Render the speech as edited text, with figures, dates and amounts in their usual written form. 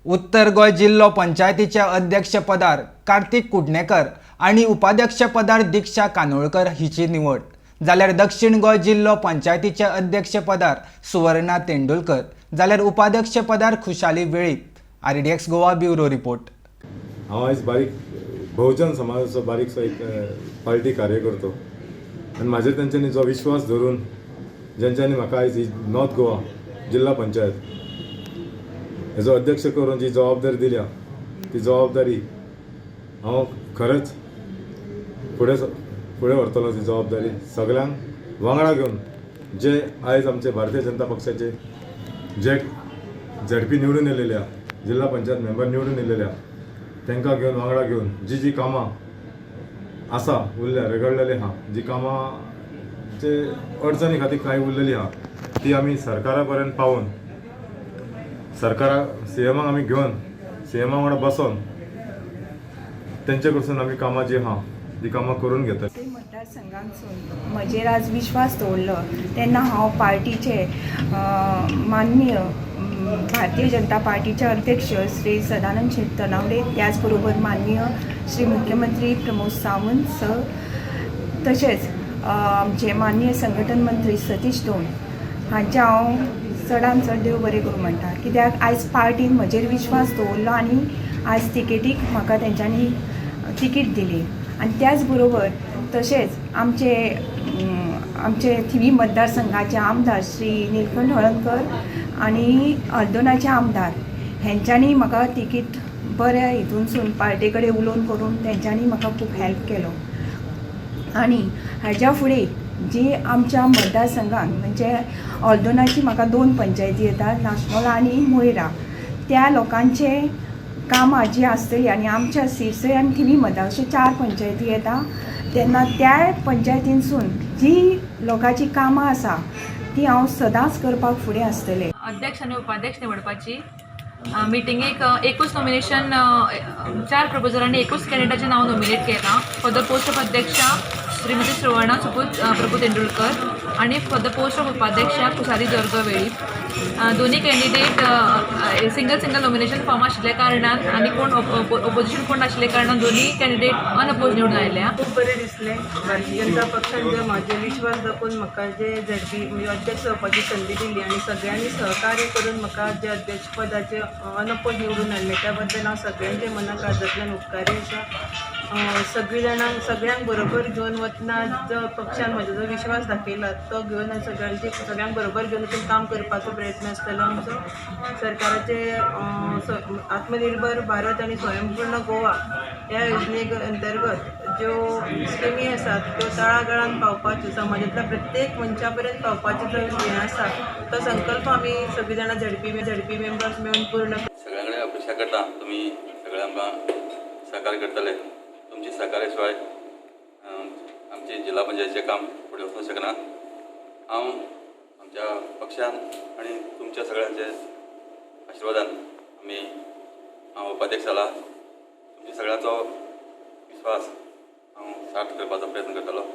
उत्तर गोय जिल्लो पंचायतीच्या अध्यक्षपदार कार्तिक कुडणेकर आणि उपाध्यक्षपदार दीक्षा कानोळकर हिची निवड जाल्यार दक्षिण गोय जिल्लो पंचायतीच्या अध्यक्षपदार सुवर्णा तेंडुलकर जाल्यार उपाध्यक्षपदार Khushali Velip. RDX Goa bureau report. हांव आयज बारीक बहुजन समाजाचो बारीकसो एक पार्टी कार्यकर्तो आनी म्हाजेर तेंच्यांनी जो विश्वास धरून जेंच्यांनी म्हाका आयज ही नॉर्थ गोवा जिल्हा पंचायत हेजो अध्यक्ष करून जी जबाबदारी दिल्या ती जबाबदारी हांव खरेंच फुडें व्हरतलो। ती जबाबदारी सगळ्यांक वांगडा घेवन जे आयज आमचे भारतीय जनता पक्षाचे जे झडपी निवडून येयलेल्या जिल्हा पंचायत मेंबर निवडून येयलेल्या तांकां घेवन वांगडा घेवन जी कामां आसा उरल्या रगडलेली आहा, जी कामांचे अडचणी खातीर कांय उरलेली आहा ती आमी सरकारा पर्यंत पावोवन CMाक आमी घेवन CMा वांगडा बसून तेंचे कडसून आमी कामां जी आहा ती कामां करून घेता। मतदारसंघांसून म्हजेर आज विश्वास दवरलो तेन्ना हांव पार्टीचे माननीय भारतीय जनता पार्टीचे अध्यक्ष श्री सदानंद शेट तनावडे, त्याच बरोबर माननीय श्री मुख्यमंत्री प्रमोद सावंत सर, तशेंच आमचे माननीय संघटन मंत्री सतीश दोन हांचे हांव चडांत चड देव बरें करूं म्हणटा। कित्याक आयज पार्टीन म्हजेर विश्वास दवरलो आनी आयज तिकेटीक म्हाका तेंच्यांनी तिकीट दिली। आनी त्याच बरोबर तशेंच आमचे थिवी मतदारसंघाचे आमदार श्री निलकंठ हळदकर आनी हळदोणाचे आमदार हेंच्यांनी म्हाका तिकीट बऱ्या हितूनसून पार्टी कडेन उलोवन करून तेंच्यांनी म्हाका खूब हेल्प केलो। आनी हाज्या फुडें जी आमच्या मतदारसंघान म्हणजे हळदोणाची म्हाका 2 पंचायती येतात, नाशनोला आनी मोयरा, त्या लोकांचे कामां जी आसतली आनी आमच्या सिरसय आनी थिवी मतदार अशे 4 पंचायती येता तेन्ना त्या पंचायतींसून जी लोकांची कामां आसा ती हांव सदांच करपाक फुडें आसतलें। अध्यक्ष आणि उपाध्यक्ष निवडपाची मिटिंगेक एकूच नॉमिनेशन 4 प्रपोजलांनी एकूच कॅन्डिडेटाचें नाव नॉमिनेट केलां फॉर द पोस्ट ऑफ अध्यक्ष श्रीमती सुवर्णा प्रभू तेंडुलकर आणि फॉर द पोस्ट ऑफ उपाध्यक्ष खुशाली वेळीप। दोन्ही कॅन्डिडेट सिंगल नॉमिनेशन फॉर्म आशिल्ल्या कारणान आनी कोण ऑपोजिशन कोण नाशिल्ल्या कारणान दोन्ही कॅन्डिडेट अनअपोज निवडून आयल्या। खूब बरें दिसलें भारतीय जनता पक्षान जे म्हाजे विश्वास दाखोवन म्हाका जे झडपी म्हणजे अध्यक्ष जावपाची संदी दिली आनी सगळ्यांनी सहकार्य करून म्हाका जे अध्यक्ष पदाचे अनअपोज निवडून हाडले त्या बद्दल हांव सगळ्यांचे मनाक आदरांतल्यान उपकारी आसा। सगळ्यांक बरोबर घेवन वतना जो पक्षान म्हाजो जो विश्वास दाखयला तो घेवन सगळ्यांक बरोबर घेवन वचून काम करपाचो प्रयत्न आसतलो आमचो। सरकाराचे आत्मनिर्भर भारत आनी स्वयंपूर्ण गोवा ह्या योजने अंतर्गत ज्यो स्किमी आसात त्यो तळागाळान पावपाच्यो, समाजांतल्या प्रत्येक मनशा पर्यंत पावपाचो जो हें आसा तो संकल्प आमी सगळीं जाणां झडपी मेंबर्स मेळून पूर्ण सगळ्यां कडेन अपेक्षा करता तुमी सगळे आमकां सहकार्य करतले। तुमची सहकार्या शिवाय आमचे जिल्हा पंचायतीचें काम फुडें वचूंक शकना। हांव आमच्या पक्षान आनी तुमच्या सगळ्यांचे आशिर्वादान हांव उपाध्यक्ष जाला। तुमच्या सगळ्यांचो विश्वास हांव सार्थ करपाचो प्रयत्न करतलो।